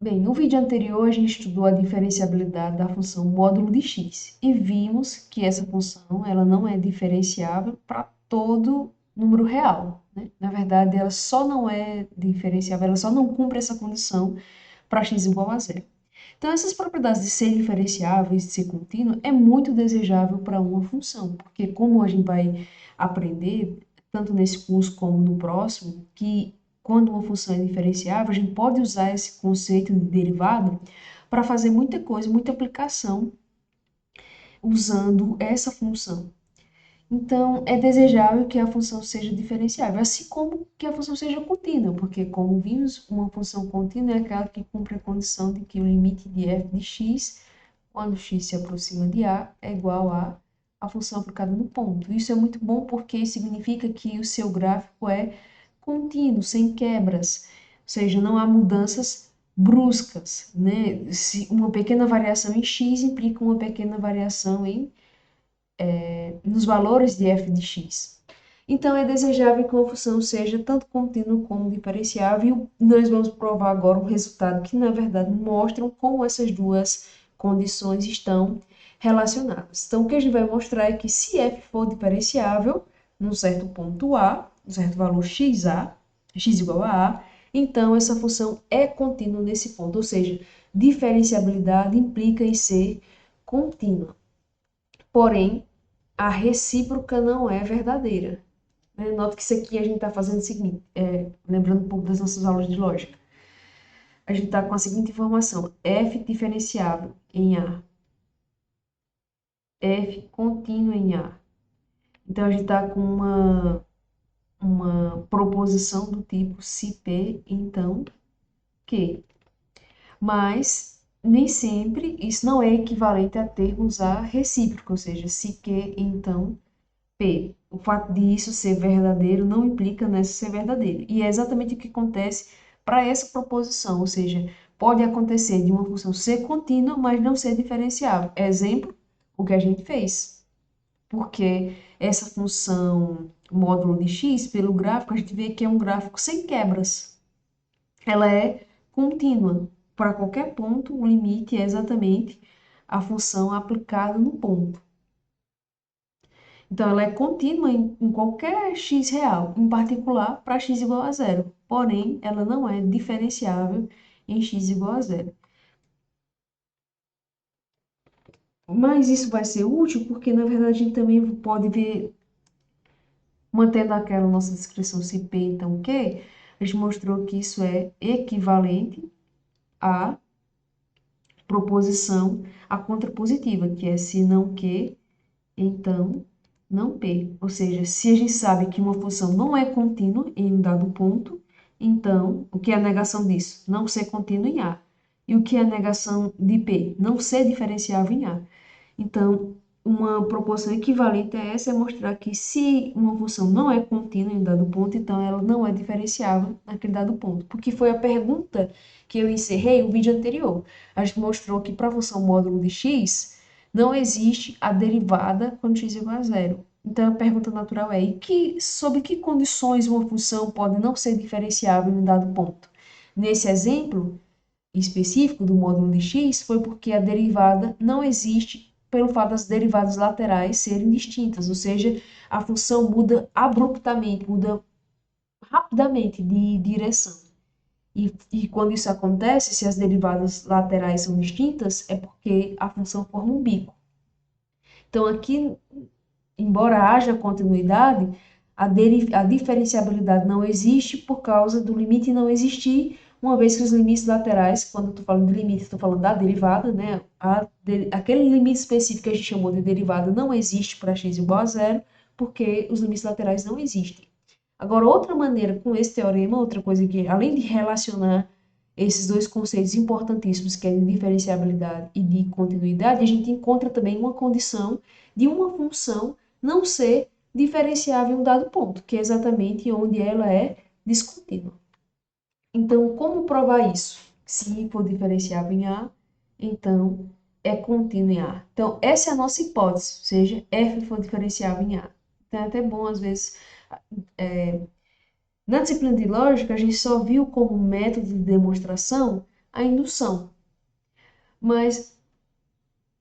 Bem, no vídeo anterior a gente estudou a diferenciabilidade da função módulo de x e vimos que essa função ela não é diferenciável para todo número real, né? Na verdade, ela só não é diferenciável, ela só não cumpre essa condição para x igual a zero. Então, essas propriedades de ser diferenciável e de ser contínuo é muito desejável para uma função, porque como a gente vai aprender, tanto nesse curso como no próximo, que quando uma função é diferenciável, a gente pode usar esse conceito de derivada para fazer muita coisa, muita aplicação usando essa função. Então, é desejável que a função seja diferenciável, assim como que a função seja contínua, porque, como vimos, uma função contínua é aquela que cumpre a condição de que o limite de f de x, quando x se aproxima de a, é igual a função aplicada no ponto. Isso é muito bom porque significa que o seu gráfico é contínuo, sem quebras, ou seja, não há mudanças bruscas, né? Se uma pequena variação em x implica uma pequena variação nos valores de f de x. Então, é desejável que uma função seja tanto contínua como diferenciável, e nós vamos provar agora um resultado que, na verdade, mostram como essas duas condições estão relacionadas. Então, o que a gente vai mostrar é que se f for diferenciável, num certo ponto a, um certo valor xa, x igual a, então essa função é contínua nesse ponto, ou seja, diferenciabilidade implica em ser contínua. Porém, a recíproca não é verdadeira. Note que isso aqui a gente está fazendo o seguinte, lembrando um pouco das nossas aulas de lógica. A gente está com a seguinte informação: f diferenciável em A, f contínuo em A. Então, a gente está com uma proposição do tipo se P, então Q. Mas, nem sempre, isso não é equivalente a termos A recíproca, ou seja, se Q, então P. O fato de isso ser verdadeiro não implica nessa ser verdadeiro. E é exatamente o que acontece para essa proposição, ou seja, pode acontecer de uma função ser contínua, mas não ser diferenciável. Exemplo, o que a gente fez. Porque essa função módulo de x, pelo gráfico, a gente vê que é um gráfico sem quebras. Ela é contínua. Para qualquer ponto, o limite é exatamente a função aplicada no ponto. Então, ela é contínua em qualquer x real, em particular para x igual a zero. Porém, ela não é diferenciável em x igual a zero. Mas isso vai ser útil porque, na verdade, a gente também pode ver, mantendo aquela nossa descrição se P, então Q, a gente mostrou que isso é equivalente à proposição, à contrapositiva, que é se não Q, então não P. Ou seja, se a gente sabe que uma função não é contínua em um dado ponto, então, o que é a negação disso? Não ser contínua em A. E o que é a negação de P? Não ser diferenciável em A. Então, uma proposição equivalente a essa é mostrar que se uma função não é contínua em um dado ponto, então ela não é diferenciável naquele dado ponto. Porque foi a pergunta que eu encerrei no vídeo anterior. A gente mostrou que para a função módulo de x, não existe a derivada quando x é igual a zero. Então, a pergunta natural é, sob que condições uma função pode não ser diferenciável em um dado ponto? Nesse exemplo específico do módulo de x, foi porque a derivada não existe pelo fato das derivadas laterais serem distintas, ou seja, a função muda abruptamente, muda rapidamente de direção. E quando isso acontece, se as derivadas laterais são distintas, é porque a função forma um bico. Então, aqui, embora haja continuidade, a diferenciabilidade não existe por causa do limite não existir, uma vez que os limites laterais, quando eu estou falando de limite, estou falando da derivada, né? Aquele limite específico que a gente chamou de derivada não existe para x igual a zero, porque os limites laterais não existem. Agora, outra maneira com esse teorema, outra coisa que, além de relacionar esses dois conceitos importantíssimos, que é de diferenciabilidade e de continuidade, a gente encontra também uma condição de uma função não ser diferenciável em um dado ponto, que é exatamente onde ela é descontínua. Então, como provar isso? Se for diferenciável em A, então é contínuo em A. Então, essa é a nossa hipótese, ou seja, f for diferenciável em A. Então, é até bom, às vezes, na disciplina de lógica, a gente só viu como método de demonstração a indução. Mas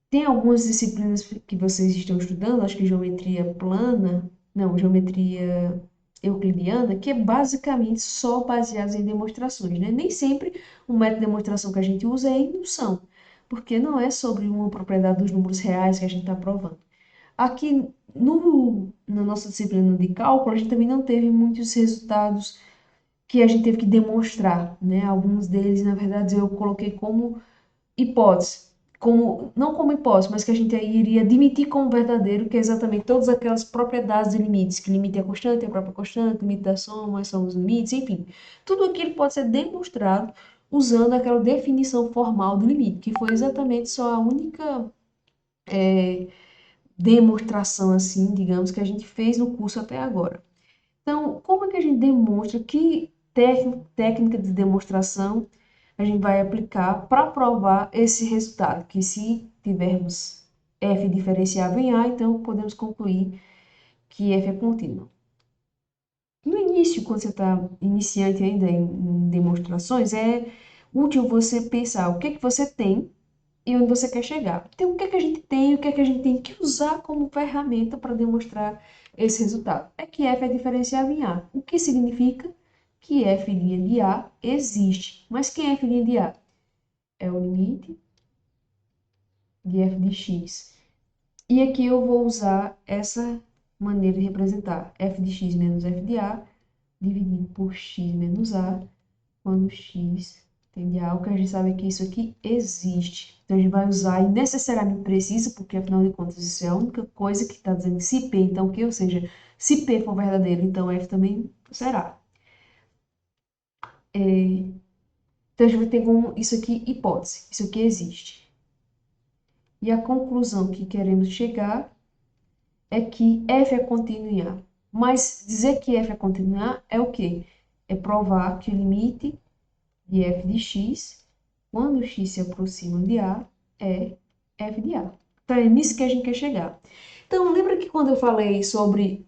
tem algumas disciplinas que vocês estão estudando, acho que geometria plana, não, geometria euclidiana, que é basicamente só baseada em demonstrações, né? Nem sempre o método de demonstração que a gente usa é indução, porque não é sobre uma propriedade dos números reais que a gente está provando. Aqui na nossa disciplina de cálculo, a gente também não teve muitos resultados que a gente teve que demonstrar, né? Alguns deles, na verdade, eu coloquei como hipótese, não como hipótese, mas que a gente iria admitir como verdadeiro, que é exatamente todas aquelas propriedades de limites, que limite é constante, é a própria constante, limite da soma, são os limites, enfim. Tudo aquilo pode ser demonstrado usando aquela definição formal do limite, que foi exatamente só a única demonstração, assim, digamos, que a gente fez no curso até agora. Então, como é que a gente demonstra, que técnica de demonstração a gente vai aplicar para provar esse resultado? Que se tivermos f diferenciável em A, então podemos concluir que f é contínuo. No início, quando você está iniciante ainda em demonstrações, é útil você pensar o que é que você tem e onde você quer chegar. Então, o que é que a gente tem e o que é que a gente tem que usar como ferramenta para demonstrar esse resultado? É que f é diferenciável em A. O que significa que f' de A existe. Mas quem é f' de A? É o limite de f de x. E aqui eu vou usar essa maneira de representar f de x menos f de A dividido por x menos A, quando x tende a algo, que a gente sabe que isso aqui existe. Então, a gente vai usar e necessariamente precisa, porque afinal de contas isso é a única coisa que está dizendo se P, então que, ou seja, se P for verdadeiro, então F também será. Então, a gente vai ter como isso aqui hipótese, isso aqui existe. E a conclusão que queremos chegar é que F é contínuo em A. Mas dizer que F é contínuo em A é o quê? É provar que o limite de f de x, quando x se aproxima de A, é f de A. Então, é nisso que a gente quer chegar. Então, lembra que quando eu falei sobre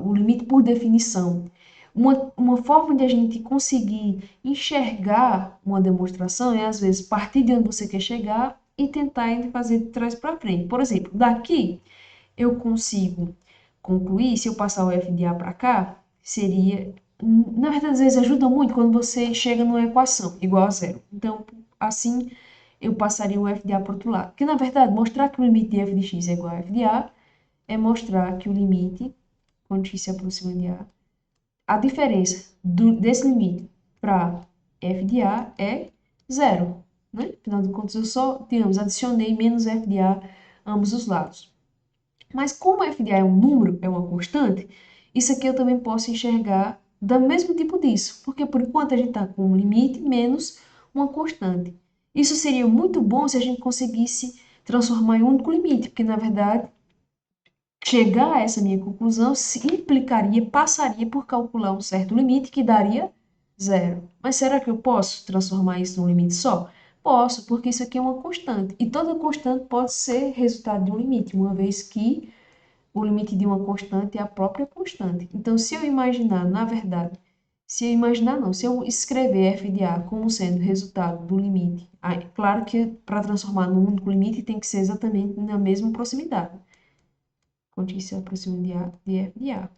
o limite por definição, uma forma de a gente conseguir enxergar uma demonstração é, às vezes, partir de onde você quer chegar e tentar fazer de trás para frente. Por exemplo, daqui eu consigo concluir, se eu passar o f de A para cá, seria. Na verdade, às vezes ajuda muito quando você chega numa equação igual a zero. Então, assim, eu passaria o f de A para o outro lado. Porque, na verdade, mostrar que o limite de f de x é igual a f de A é mostrar que o limite, quando x se aproxima de a diferença desse limite para f de A é zero. Né? Afinal de contas, eu só, digamos, adicionei menos f de A a ambos os lados. Mas como f de A é um número, é uma constante, isso aqui eu também posso enxergar do mesmo tipo disso, porque por enquanto a gente está com um limite menos uma constante. Isso seria muito bom se a gente conseguisse transformar em um único limite, porque na verdade chegar a essa minha conclusão se implicaria, passaria por calcular um certo limite que daria zero. Mas será que eu posso transformar isso num limite só? Posso, porque isso aqui é uma constante. E toda constante pode ser resultado de um limite, uma vez que o limite de uma constante é a própria constante. Então, se eu imaginar, na verdade, se eu escrever f de A como sendo resultado do limite, aí, claro que para transformar num único limite tem que ser exatamente na mesma proximidade. Quando isso se aproxima de f de A.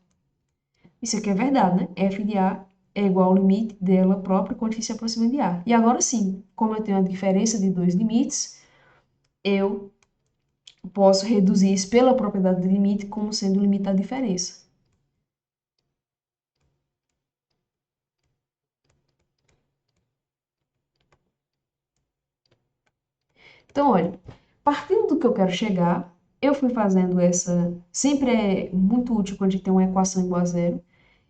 Isso aqui é verdade, né? F de A é igual ao limite dela própria quando isso se aproxima de A. E agora sim, como eu tenho a diferença de dois limites, eu posso reduzir isso pela propriedade do limite como sendo o limite da diferença. Então, olha, partindo do que eu quero chegar, eu fui fazendo essa. Sempre é muito útil quando a gente tem uma equação igual a zero.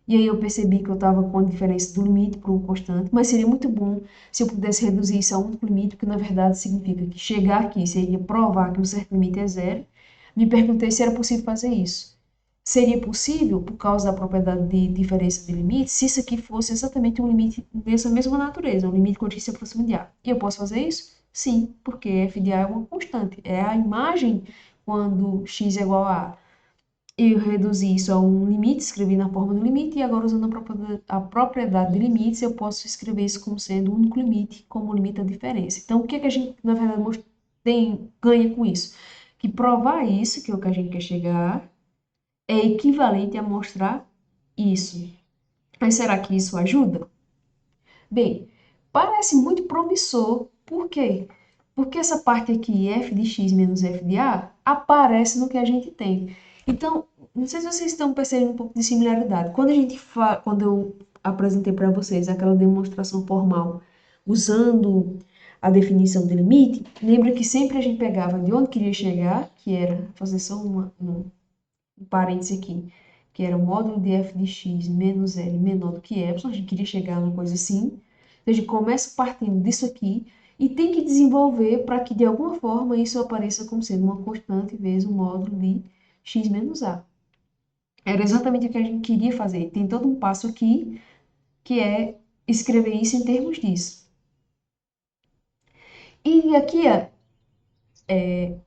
E aí eu percebi que eu estava com a diferença do limite para um constante, mas seria muito bom se eu pudesse reduzir isso a um único limite, porque na verdade significa que chegar aqui seria provar que um certo limite é zero. Me perguntei se era possível fazer isso. Seria possível, por causa da propriedade de diferença de limite, se isso aqui fosse exatamente um limite dessa mesma natureza, um limite quando se aproxima de A. E eu posso fazer isso? Sim, porque f de A é uma constante. É a imagem quando x é igual a A. eu reduzi isso a um limite, escrevi na forma do limite, e agora usando a propriedade de limites, eu posso escrever isso como sendo o único limite, como limite da diferença. Então, o que é que a gente, na verdade, ganha com isso? Que provar isso, que é o que a gente quer chegar, é equivalente a mostrar isso. Mas será que isso ajuda? Bem, parece muito promissor. Por quê? Porque essa parte aqui, f de x menos f de a, aparece no que a gente tem. Então, não sei se vocês estão percebendo um pouco de similaridade. Quando eu apresentei para vocês aquela demonstração formal usando a definição de limite, lembra que sempre a gente pegava de onde queria chegar, que era, fazer só um parêntese aqui, que era o módulo de f de x menos L menor do que epsilon, a gente queria chegar numa coisa assim. Então, a gente começa partindo disso aqui e tem que desenvolver para que, de alguma forma, isso apareça como sendo uma constante vezes o módulo de x menos a. Era exatamente o que a gente queria fazer. Tem todo um passo aqui, que é escrever isso em termos disso. E aqui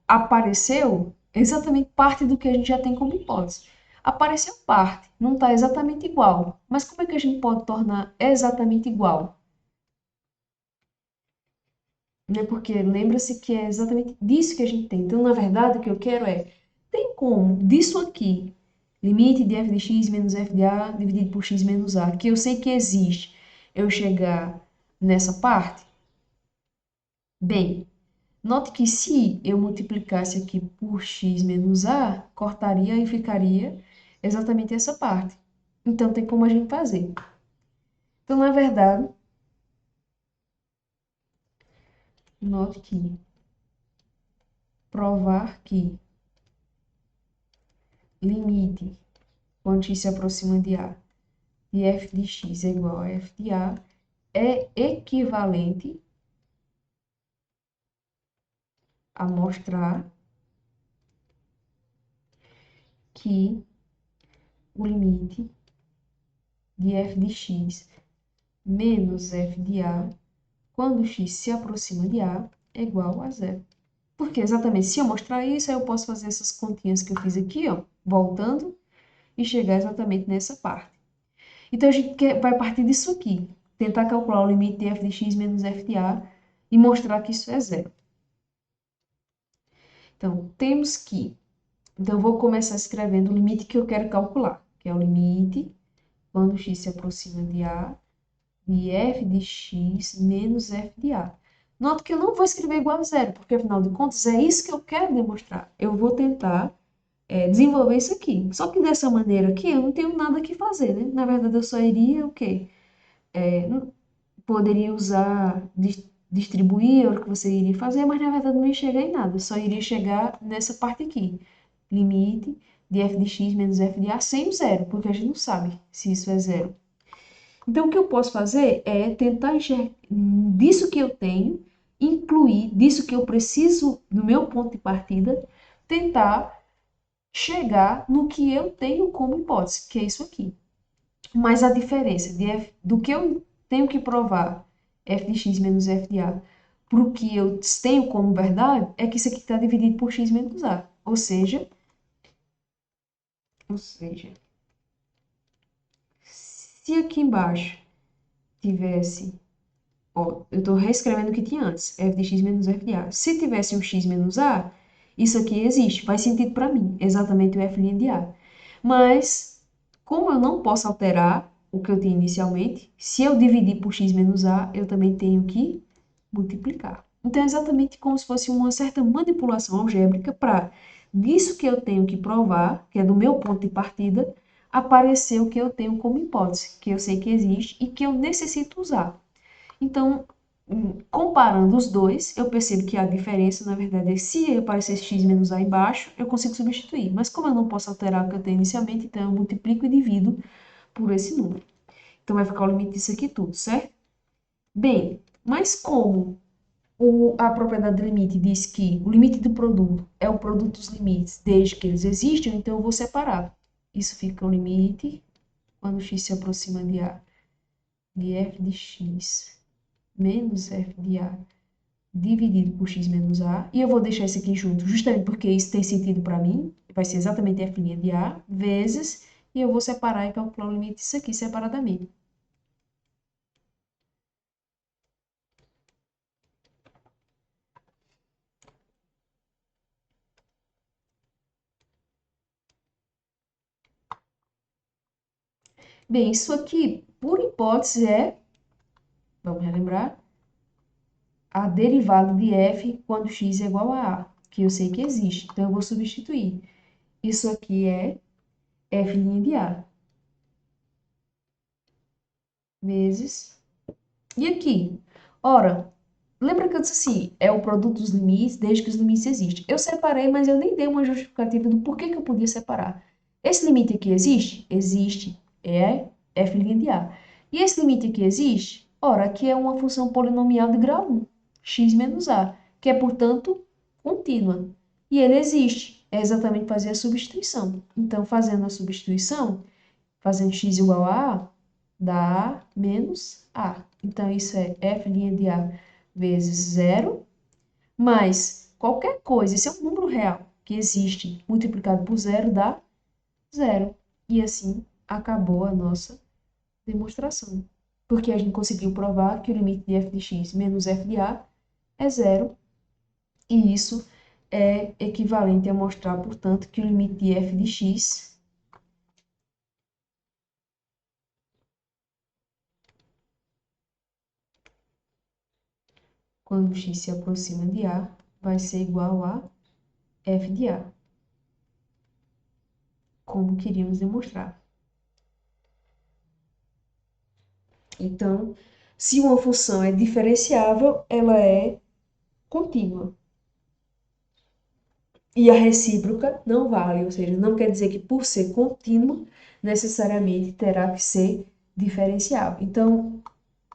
apareceu exatamente parte do que a gente já tem como hipótese. Apareceu parte, não está exatamente igual. Mas como é que a gente pode tornar exatamente igual? Né? Porque lembra-se que é exatamente disso que a gente tem. Então, na verdade, o que eu quero é, tem como disso aqui, limite de f de x menos f de a dividido por x menos a, que eu sei que existe, eu chegar nessa parte? Bem, note que se eu multiplicasse aqui por x menos a, cortaria e ficaria exatamente essa parte. Então, tem como a gente fazer. Então, na verdade, note que provar que limite, quando x se aproxima de a, de f de x é igual a f de a, é equivalente a mostrar que o limite de f de x menos f de a, quando x se aproxima de a, é igual a zero. Porque exatamente se eu mostrar isso, aí eu posso fazer essas continhas que eu fiz aqui, ó, voltando e chegar exatamente nessa parte. Então, a gente vai partir disso aqui, tentar calcular o limite de f de x menos f de a e mostrar que isso é zero. Então, temos que... Então, eu vou começar escrevendo o limite que eu quero calcular, que é o limite, quando x se aproxima de a, de f de x menos f de a. Note que eu não vou escrever igual a zero, porque afinal de contas é isso que eu quero demonstrar. Eu vou tentar desenvolver isso aqui. Só que dessa maneira aqui eu não tenho nada que fazer, né? Na verdade eu só iria o quê? Poderia usar, distribuir, era o que você iria fazer, mas na verdade não ia chegar em nada. Só iria chegar nessa parte aqui. Limite de f de x menos f de a sem o zero, porque a gente não sabe se isso é zero. Então, o que eu posso fazer é tentar enxergar disso que eu tenho, incluir disso que eu preciso, do meu ponto de partida, tentar chegar no que eu tenho como hipótese, que é isso aqui. Mas a diferença do que eu tenho que provar, f de x menos f de a, para o que eu tenho como verdade, é que isso aqui está dividido por x menos a. Ou seja, se aqui embaixo tivesse... Ó, eu estou reescrevendo o que tinha antes, f de x menos f de a. Se tivesse um x menos a, isso aqui existe, faz sentido para mim, exatamente o f' de a. Mas, como eu não posso alterar o que eu tinha inicialmente, se eu dividir por x menos a, eu também tenho que multiplicar. Então, é exatamente como se fosse uma certa manipulação algébrica para, disso que eu tenho que provar, que é do meu ponto de partida, aparecer o que eu tenho como hipótese, que eu sei que existe e que eu necessito usar. Então, comparando os dois, eu percebo que a diferença, na verdade, é se aparecer x menos a embaixo, eu consigo substituir. Mas como eu não posso alterar o que eu tenho inicialmente, então eu multiplico e divido por esse número. Então, vai ficar o limite disso aqui tudo, certo? Bem, mas como a propriedade do limite diz que o limite do produto é o produto dos limites desde que eles existem, então eu vou separar. Isso fica o limite, quando x se aproxima de a, de f de x menos f de a dividido por x menos a, e eu vou deixar isso aqui junto, justamente porque isso tem sentido para mim, vai ser exatamente f' de a, vezes, e eu vou separar e calcular o limite disso aqui separadamente. Bem, isso aqui, por hipótese, vamos relembrar, a derivada de f quando x é igual a a, que eu sei que existe, então eu vou substituir. Isso aqui é f' de a, vezes... E aqui? Ora, lembra que eu disse assim, é o produto dos limites desde que os limites existem. Eu separei, mas eu nem dei uma justificativa do porquê que eu podia separar. Esse limite aqui existe? Existe. É f' de a. E esse limite aqui existe? Ora, aqui é uma função polinomial de grau 1, x menos a, que é, portanto, contínua. E ele existe. É exatamente fazer a substituição. Então, fazendo a substituição, fazendo x igual a A, dá A menos A. Então, isso é f' de A vezes zero, mais qualquer coisa, isso é um número real que existe, multiplicado por zero dá zero. E assim acabou a nossa demonstração. Porque a gente conseguiu provar que o limite de f de x menos f de A é zero, e isso é equivalente a mostrar, portanto, que o limite de f de x quando x se aproxima de A, vai ser igual a f de A, como queríamos demonstrar. Então, se uma função é diferenciável, ela é contínua. E a recíproca não vale, ou seja, não quer dizer que por ser contínua, necessariamente terá que ser diferenciável. Então,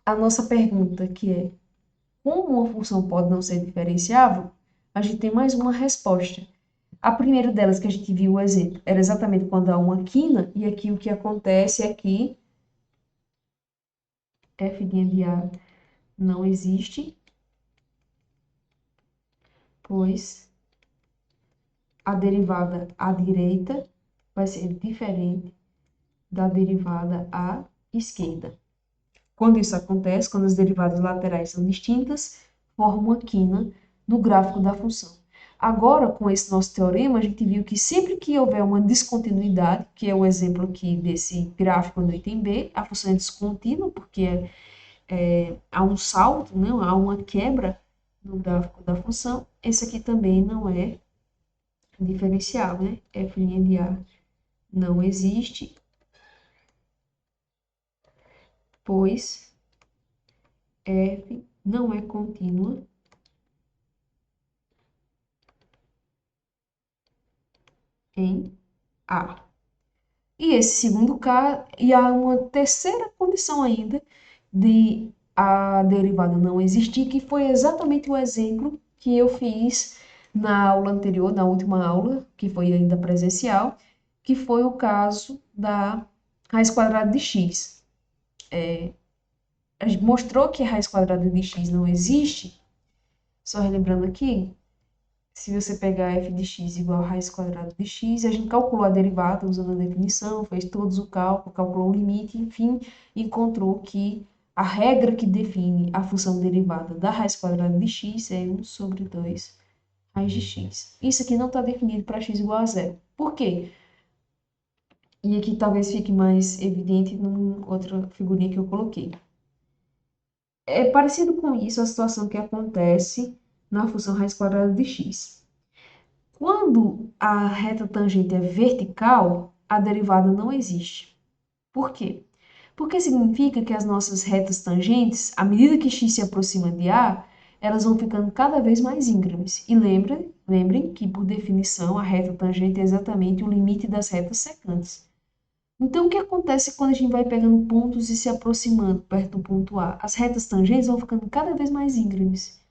a nossa pergunta que é, como uma função pode não ser diferenciável? A gente tem mais uma resposta. A primeira delas que a gente viu o exemplo era exatamente quando há uma quina, e aqui o que acontece é que f' de A não existe, pois a derivada à direita vai ser diferente da derivada à esquerda. Quando isso acontece, quando as derivadas laterais são distintas, forma uma quina no gráfico da função. Agora, com esse nosso teorema, a gente viu que sempre que houver uma descontinuidade, que é o exemplo aqui desse gráfico no item B, a função é descontínua, porque há um salto, não, há uma quebra no gráfico da função. Esse aqui também não é diferencial, né? F' de A não existe, pois f não é contínua em A. E esse segundo caso, e há uma terceira condição ainda de a derivada não existir, que foi exatamente o exemplo que eu fiz na aula anterior, na última aula, que foi ainda presencial, que foi o caso da raiz quadrada de x. A gente mostrou que a raiz quadrada de x não existe, só relembrando aqui, se você pegar f de x igual a raiz quadrada de x, a gente calculou a derivada usando a definição, fez todos o cálculo, calculou o limite, enfim, encontrou que a regra que define a função derivada da raiz quadrada de x é 1 sobre 2 raiz de x. Isso aqui não está definido para x igual a zero. Por quê? E aqui talvez fique mais evidente em outra figurinha que eu coloquei. É parecido com isso a situação que acontece na função raiz quadrada de x. Quando a reta tangente é vertical, a derivada não existe. Por quê? Porque significa que as nossas retas tangentes, à medida que x se aproxima de A, elas vão ficando cada vez mais íngremes. E lembrem que, por definição, a reta tangente é exatamente o limite das retas secantes. Então, o que acontece quando a gente vai pegando pontos e se aproximando perto do ponto A? As retas tangentes vão ficando cada vez mais íngremes,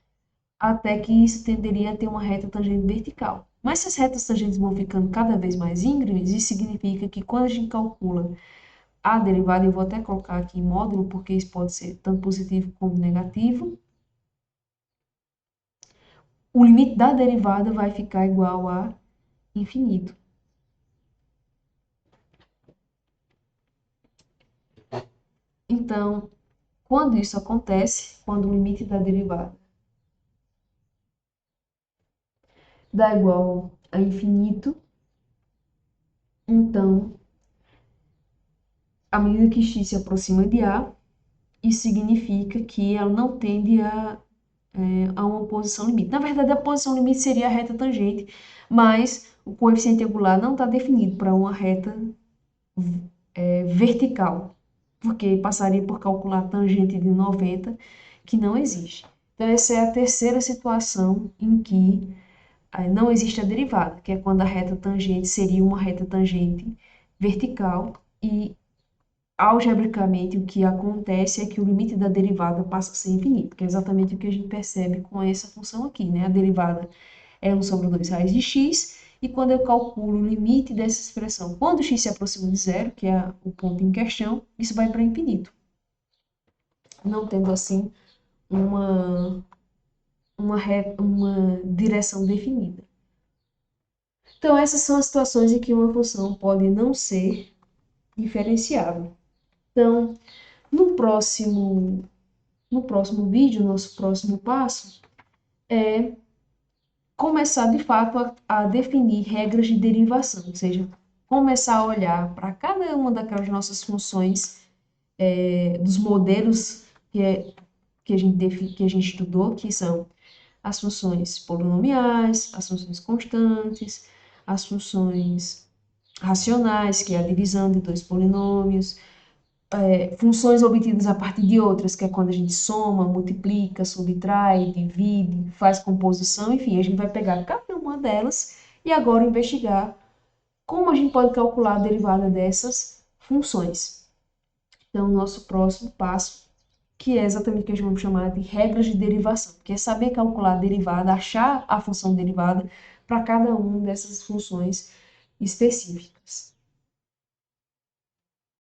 até que isso tenderia a ter uma reta tangente vertical. Mas se as retas tangentes vão ficando cada vez mais íngremes, isso significa que quando a gente calcula a derivada, eu vou até colocar aqui em módulo, porque isso pode ser tanto positivo como negativo, o limite da derivada vai ficar igual a infinito. Então, quando isso acontece, quando o limite da derivada dá igual a infinito, então, à medida que x se aproxima de A, isso significa que ela não tende a uma posição limite. Na verdade, a posição limite seria a reta tangente, mas o coeficiente angular não está definido para uma reta vertical, porque passaria por calcular a tangente de 90, que não existe. Então, essa é a terceira situação em que não existe a derivada, que é quando a reta tangente seria uma reta tangente vertical e, algebricamente, o que acontece é que o limite da derivada passa a ser infinito, que é exatamente o que a gente percebe com essa função aqui, né? A derivada é 1 sobre 2 raiz de x, e quando eu calculo o limite dessa expressão, quando x se aproxima de zero, que é o ponto em questão, isso vai para infinito, não tendo assim uma direção definida. Então, essas são as situações em que uma função pode não ser diferenciável. Então, no próximo vídeo, nosso próximo passo é começar de fato a definir regras de derivação, ou seja, começar a olhar para cada uma daquelas nossas funções, dos modelos que a gente estudou, que são as funções polinomiais, as funções constantes, as funções racionais, que é a divisão de dois polinômios, funções obtidas a partir de outras, que é quando a gente soma, multiplica, subtrai, divide, faz composição, enfim, a gente vai pegar cada uma delas e agora investigar como a gente pode calcular a derivada dessas funções. Então, nosso próximo passo, que é exatamente o que a gente vamos chamar de regras de derivação, que é saber calcular a derivada, achar a função derivada para cada uma dessas funções específicas.